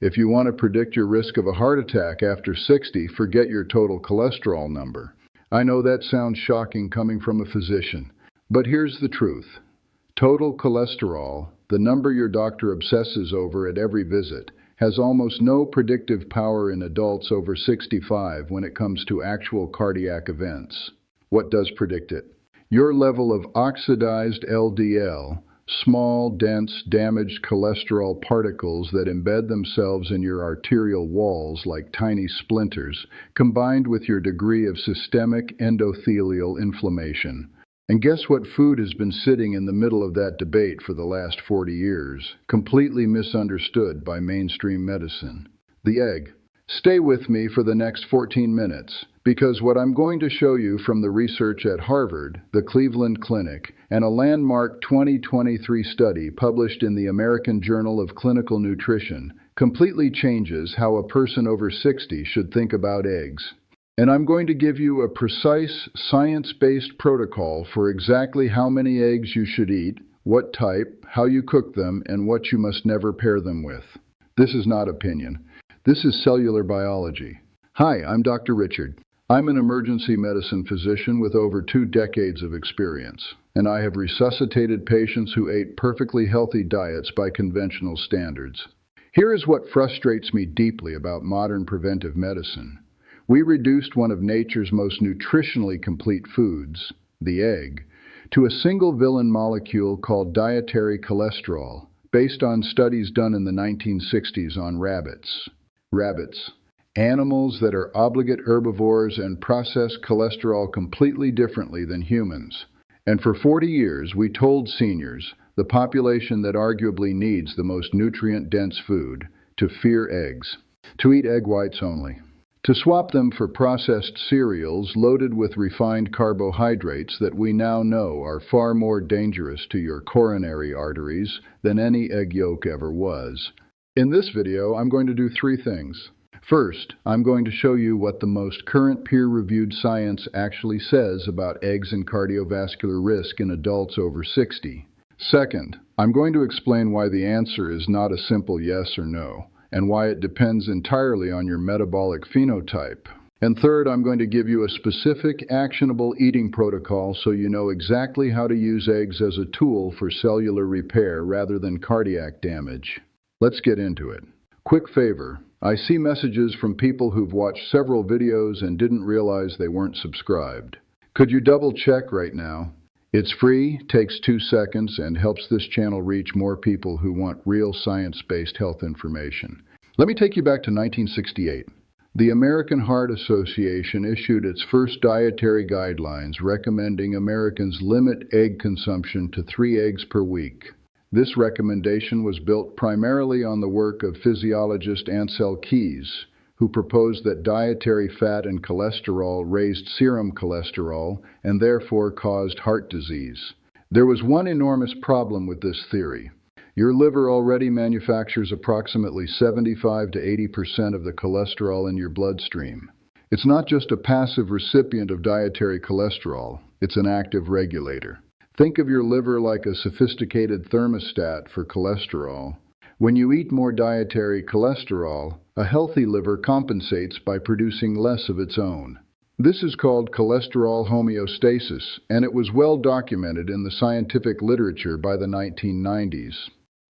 If you want to predict your risk of a heart attack after 60, forget your total cholesterol number. I know that sounds shocking coming from a physician, but here's the truth. Total cholesterol, the number your doctor obsesses over at every visit, has almost no predictive power in adults over 65 when it comes to actual cardiac events. What does predict it? Your level of oxidized LDL, small, dense, damaged cholesterol particles that embed themselves in your arterial walls like tiny splinters, combined with your degree of systemic endothelial inflammation. And guess what food has been sitting in the middle of that debate for the last 40 years, completely misunderstood by mainstream medicine? The egg. Stay with me for the next 14 minutes, because what I'm going to show you from the research at Harvard, the Cleveland Clinic, and a landmark 2023 study published in the American Journal of Clinical Nutrition completely changes how a person over 60 should think about eggs. And I'm going to give you a precise, science-based protocol for exactly how many eggs you should eat, what type, how you cook them, and what you must never pair them with. This is not opinion. This is cellular biology. Hi, I'm Dr. Richard. I'm an emergency medicine physician with over 2 decades of experience, and I have resuscitated patients who ate perfectly healthy diets by conventional standards. Here is what frustrates me deeply about modern preventive medicine. We reduced one of nature's most nutritionally complete foods, the egg, to a single villain molecule called dietary cholesterol, based on studies done in the 1960s on rabbits. Rabbits, animals that are obligate herbivores and process cholesterol completely differently than humans. And for 40 years, we told seniors, the population that arguably needs the most nutrient-dense food, to fear eggs, to eat egg whites only, to swap them for processed cereals loaded with refined carbohydrates that we now know are far more dangerous to your coronary arteries than any egg yolk ever was. In this video, I'm going to do 3 things. First, I'm going to show you what the most current peer-reviewed science actually says about eggs and cardiovascular risk in adults over 60. Second, I'm going to explain why the answer is not a simple yes or no, and why it depends entirely on your metabolic phenotype. And third, I'm going to give you a specific, actionable eating protocol so you know exactly how to use eggs as a tool for cellular repair rather than cardiac damage. Let's get into it. Quick favor, I see messages from people who've watched several videos and didn't realize they weren't subscribed. Could you double check right now? It's free, takes 2 seconds, and helps this channel reach more people who want real science-based health information. Let me take you back to 1968. The American Heart Association issued its first dietary guidelines recommending Americans limit egg consumption to 3 eggs per week. This recommendation was built primarily on the work of physiologist Ansel Keys, who proposed that dietary fat and cholesterol raised serum cholesterol and therefore caused heart disease. There was one enormous problem with this theory. Your liver already manufactures approximately 75 to 80% of the cholesterol in your bloodstream. It's not just a passive recipient of dietary cholesterol, it's an active regulator. Think of your liver like a sophisticated thermostat for cholesterol. When you eat more dietary cholesterol, a healthy liver compensates by producing less of its own. This is called cholesterol homeostasis, and it was well documented in the scientific literature by the 1990s.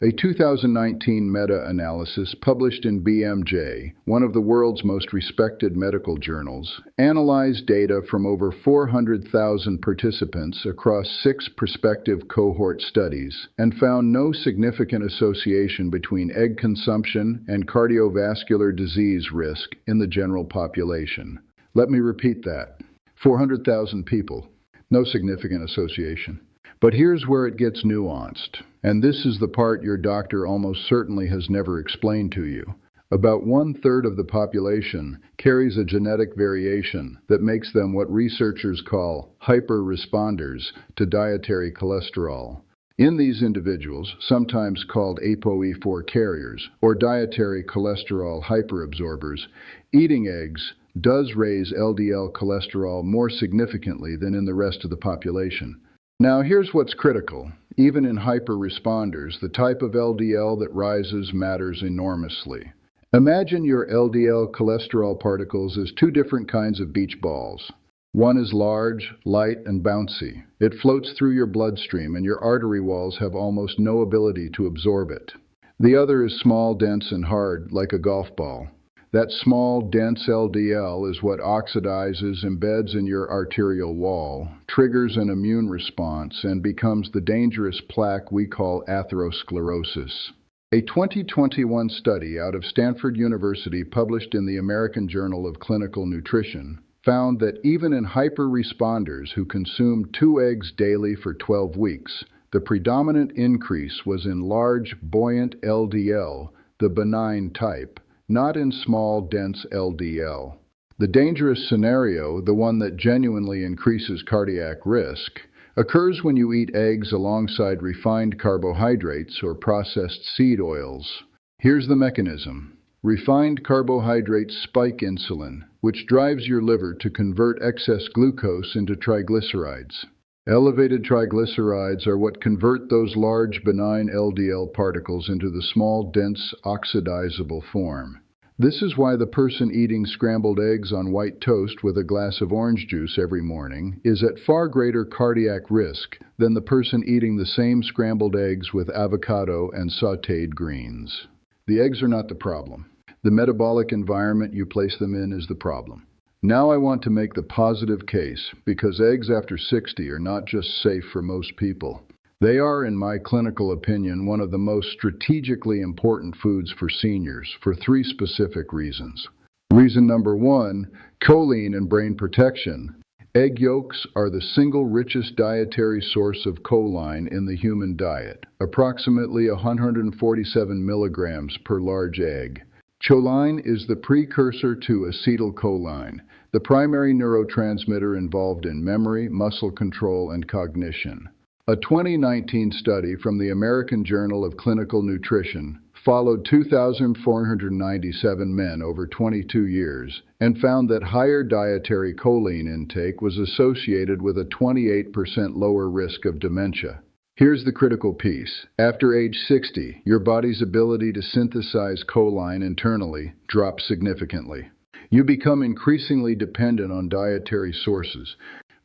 A 2019 meta-analysis published in BMJ, one of the world's most respected medical journals, analyzed data from over 400,000 participants across 6 prospective cohort studies and found no significant association between egg consumption and cardiovascular disease risk in the general population. Let me repeat that. 400,000 people. No significant association. But here's where it gets nuanced, and this is the part your doctor almost certainly has never explained to you. About 1/3 of the population carries a genetic variation that makes them what researchers call hyper-responders to dietary cholesterol. In these individuals, sometimes called ApoE4 carriers or dietary cholesterol hyperabsorbers, eating eggs does raise LDL cholesterol more significantly than in the rest of the population. Now here's what's critical. Even in hyper-responders, the type of LDL that rises matters enormously. Imagine your LDL cholesterol particles as two different kinds of beach balls. One is large, light, and bouncy. It floats through your bloodstream and your artery walls have almost no ability to absorb it. The other is small, dense, and hard, like a golf ball. That small, dense LDL is what oxidizes, embeds in your arterial wall, triggers an immune response, and becomes the dangerous plaque we call atherosclerosis. A 2021 study out of Stanford University published in the American Journal of Clinical Nutrition found that even in hyper-responders who consumed 2 eggs daily for 12 weeks, the predominant increase was in large, buoyant LDL, the benign type, not in small, dense LDL. The dangerous scenario, the one that genuinely increases cardiac risk, occurs when you eat eggs alongside refined carbohydrates or processed seed oils. Here's the mechanism. Refined carbohydrates spike insulin, which drives your liver to convert excess glucose into triglycerides. Elevated triglycerides are what convert those large benign LDL particles into the small, dense, oxidizable form. This is why the person eating scrambled eggs on white toast with a glass of orange juice every morning is at far greater cardiac risk than the person eating the same scrambled eggs with avocado and sautéed greens. The eggs are not the problem. The metabolic environment you place them in is the problem. Now I want to make the positive case, because eggs after 60 are not just safe for most people. They are, in my clinical opinion, one of the most strategically important foods for seniors for 3 specific reasons. Reason number 1, choline and brain protection. Egg yolks are the single richest dietary source of choline in the human diet, approximately 147 milligrams per large egg. Choline is the precursor to acetylcholine, the primary neurotransmitter involved in memory, muscle control, and cognition. A 2019 study from the American Journal of Clinical Nutrition followed 2,497 men over 22 years and found that higher dietary choline intake was associated with a 28% lower risk of dementia. Here's the critical piece. After age 60, your body's ability to synthesize choline internally drops significantly. You become increasingly dependent on dietary sources.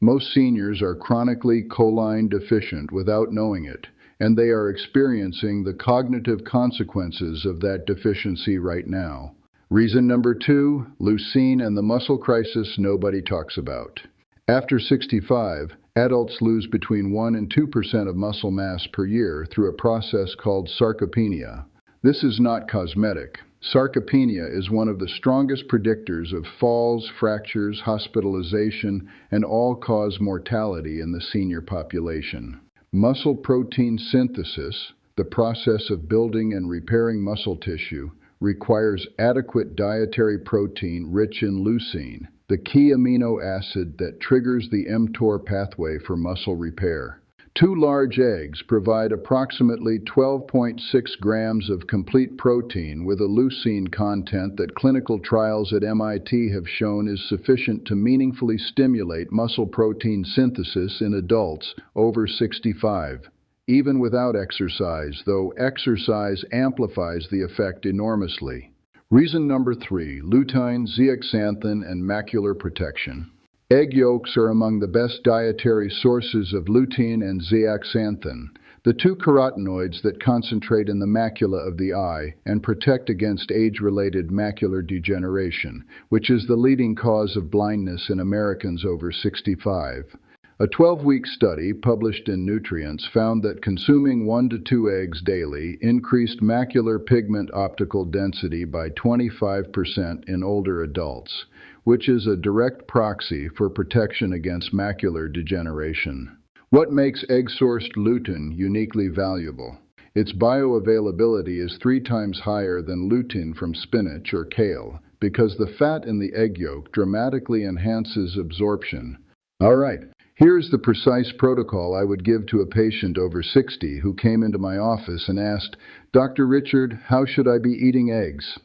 Most seniors are chronically choline deficient without knowing it, and they are experiencing the cognitive consequences of that deficiency right now. Reason number 2, leucine and the muscle crisis nobody talks about. After 65, adults lose between 1 and 2% of muscle mass per year through a process called sarcopenia. This is not cosmetic. Sarcopenia is one of the strongest predictors of falls, fractures, hospitalization, and all-cause mortality in the senior population. Muscle protein synthesis, the process of building and repairing muscle tissue, requires adequate dietary protein rich in leucine, the key amino acid that triggers the mTOR pathway for muscle repair. 2 large eggs provide approximately 12.6 grams of complete protein with a leucine content that clinical trials at MIT have shown is sufficient to meaningfully stimulate muscle protein synthesis in adults over 65. Even without exercise, though exercise amplifies the effect enormously. Reason number 3, lutein, zeaxanthin, and macular protection. Egg yolks are among the best dietary sources of lutein and zeaxanthin, the 2 carotenoids that concentrate in the macula of the eye and protect against age-related macular degeneration, which is the leading cause of blindness in Americans over 65. A 12-week study published in Nutrients found that consuming 1 to 2 eggs daily increased macular pigment optical density by 25% in older adults, which is a direct proxy for protection against macular degeneration. What makes egg-sourced lutein uniquely valuable? Its bioavailability is 3 times higher than lutein from spinach or kale because the fat in the egg yolk dramatically enhances absorption. All right, here's the precise protocol I would give to a patient over 60 who came into my office and asked, "Dr. Richard, how should I be eating eggs?"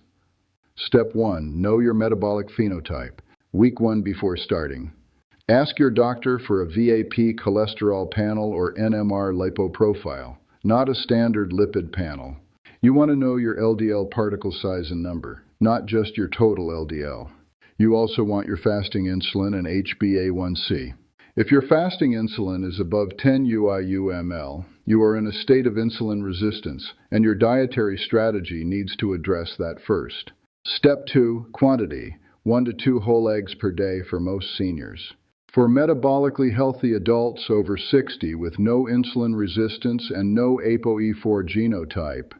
Step 1. Know your metabolic phenotype. Week 1 before starting. Ask your doctor for a VAP cholesterol panel or NMR lipoprofile, not a standard lipid panel. You want to know your LDL particle size and number, not just your total LDL. You also want your fasting insulin and HbA1c. If your fasting insulin is above 10 UIU/mL, you are in a state of insulin resistance, and your dietary strategy needs to address that first. Step 2. Quantity: 1 to 2 whole eggs per day for most seniors. For metabolically healthy adults over 60 with no insulin resistance and no ApoE4 genotype,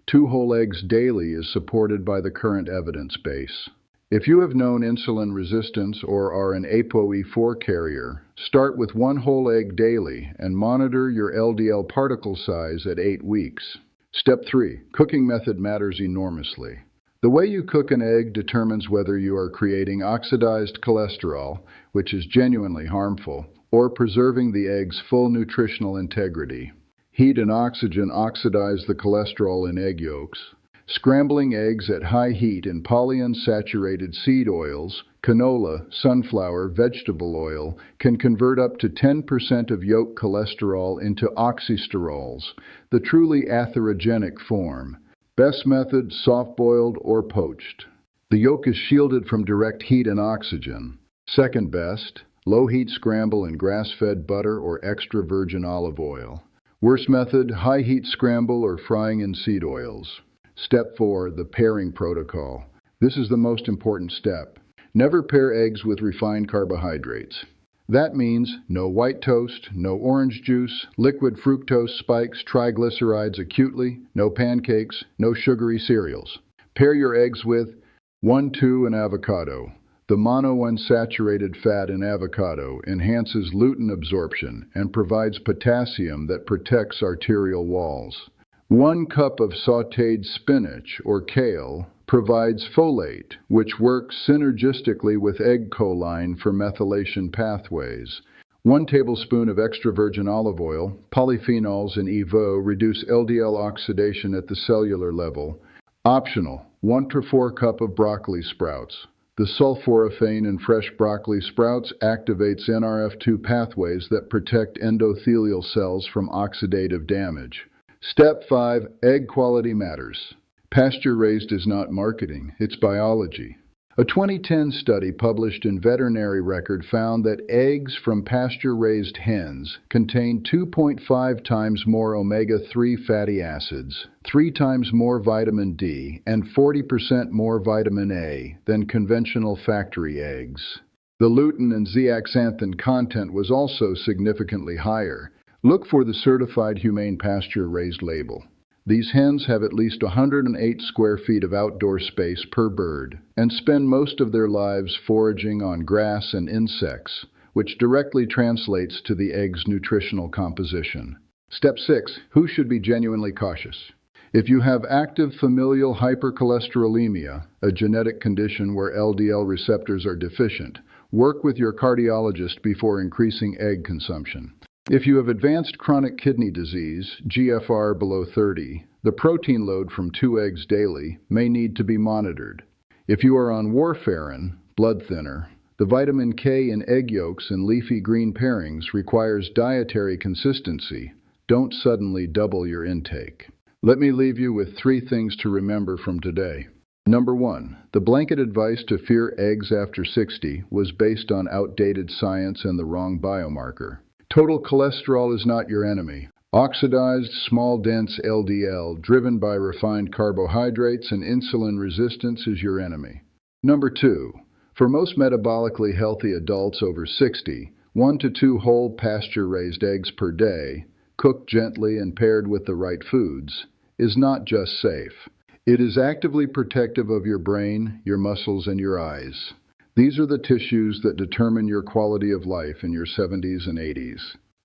2 whole eggs daily is supported by the current evidence base. If you have known insulin resistance or are an ApoE4 carrier, start with 1 whole egg daily and monitor your LDL particle size at 8 weeks. Step 3. Cooking method matters enormously. The way you cook an egg determines whether you are creating oxidized cholesterol, which is genuinely harmful, or preserving the egg's full nutritional integrity. Heat and oxygen oxidize the cholesterol in egg yolks. Scrambling eggs at high heat in polyunsaturated seed oils, canola, sunflower, vegetable oil can convert up to 10% of yolk cholesterol into oxysterols, the truly atherogenic form. Best method: soft-boiled or poached. The yolk is shielded from direct heat and oxygen. Second best: low-heat scramble in grass-fed butter or extra virgin olive oil. Worst method: high-heat scramble or frying in seed oils. Step 4. The pairing protocol. This is the most important step. Never pair eggs with refined carbohydrates. That means no white toast, no orange juice, liquid fructose spikes triglycerides acutely, no pancakes, no sugary cereals. Pair your eggs with 1-2 and avocado. The monounsaturated fat in avocado enhances gluten absorption and provides potassium that protects arterial walls. 1 cup of sautéed spinach or kale provides folate, which works synergistically with egg choline for methylation pathways. 1 tablespoon of extra virgin olive oil, polyphenols and EVO reduce LDL oxidation at the cellular level. Optional: 1 to 4 cup of broccoli sprouts. The sulforaphane in fresh broccoli sprouts activates NRF2 pathways that protect endothelial cells from oxidative damage. Step 5. Egg quality matters. Pasture-raised is not marketing, it's biology. A 2010 study published in Veterinary Record found that eggs from pasture-raised hens contain 2.5 times more omega-3 fatty acids, 3 times more vitamin D, and 40% more vitamin A than conventional factory eggs. The lutein and zeaxanthin content was also significantly higher. Look for the Certified Humane Pasture-Raised label. These hens have at least 108 square feet of outdoor space per bird and spend most of their lives foraging on grass and insects, which directly translates to the egg's nutritional composition. Step 6. Who should be genuinely cautious? If you have active familial hypercholesterolemia, a genetic condition where LDL receptors are deficient, work with your cardiologist before increasing egg consumption. If you have advanced chronic kidney disease, GFR below 30, the protein load from 2 eggs daily may need to be monitored. If you are on warfarin, blood thinner, the vitamin K in egg yolks and leafy green pairings requires dietary consistency. Don't suddenly double your intake. Let me leave you with 3 things to remember from today. Number 1. The blanket advice to fear eggs after 60 was based on outdated science and the wrong biomarker. Total cholesterol is not your enemy. Oxidized, small, dense LDL, driven by refined carbohydrates and insulin resistance, is your enemy. Number 2. For most metabolically healthy adults over 60, 1 to 2 whole pasture-raised eggs per day, cooked gently and paired with the right foods, is not just safe. It is actively protective of your brain, your muscles, and your eyes. These are the tissues that determine your quality of life in your 70s and 80s.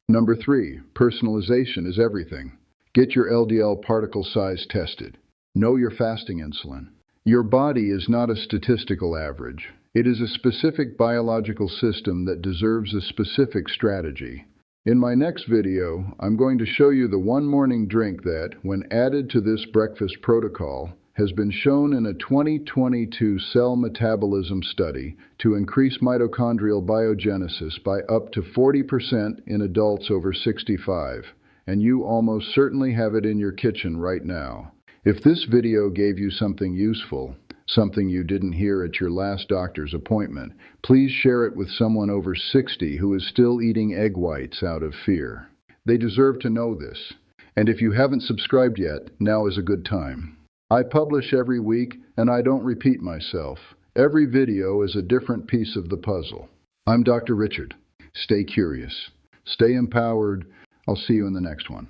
Number 3. Personalization is everything. Get your LDL particle size tested. Know your fasting insulin. Your body is not a statistical average. It is a specific biological system that deserves a specific strategy. In my next video, I'm going to show you the one morning drink that, when added to this breakfast protocol, has been shown in a 2022 cell metabolism study to increase mitochondrial biogenesis by up to 40% in adults over 65, and you almost certainly have it in your kitchen right now. If this video gave you something useful, something you didn't hear at your last doctor's appointment, please share it with someone over 60 who is still eating egg whites out of fear. They deserve to know this. And if you haven't subscribed yet, now is a good time. I publish every week, and I don't repeat myself. Every video is a different piece of the puzzle. I'm Dr. Richard. Stay curious. Stay empowered. I'll see you in the next one.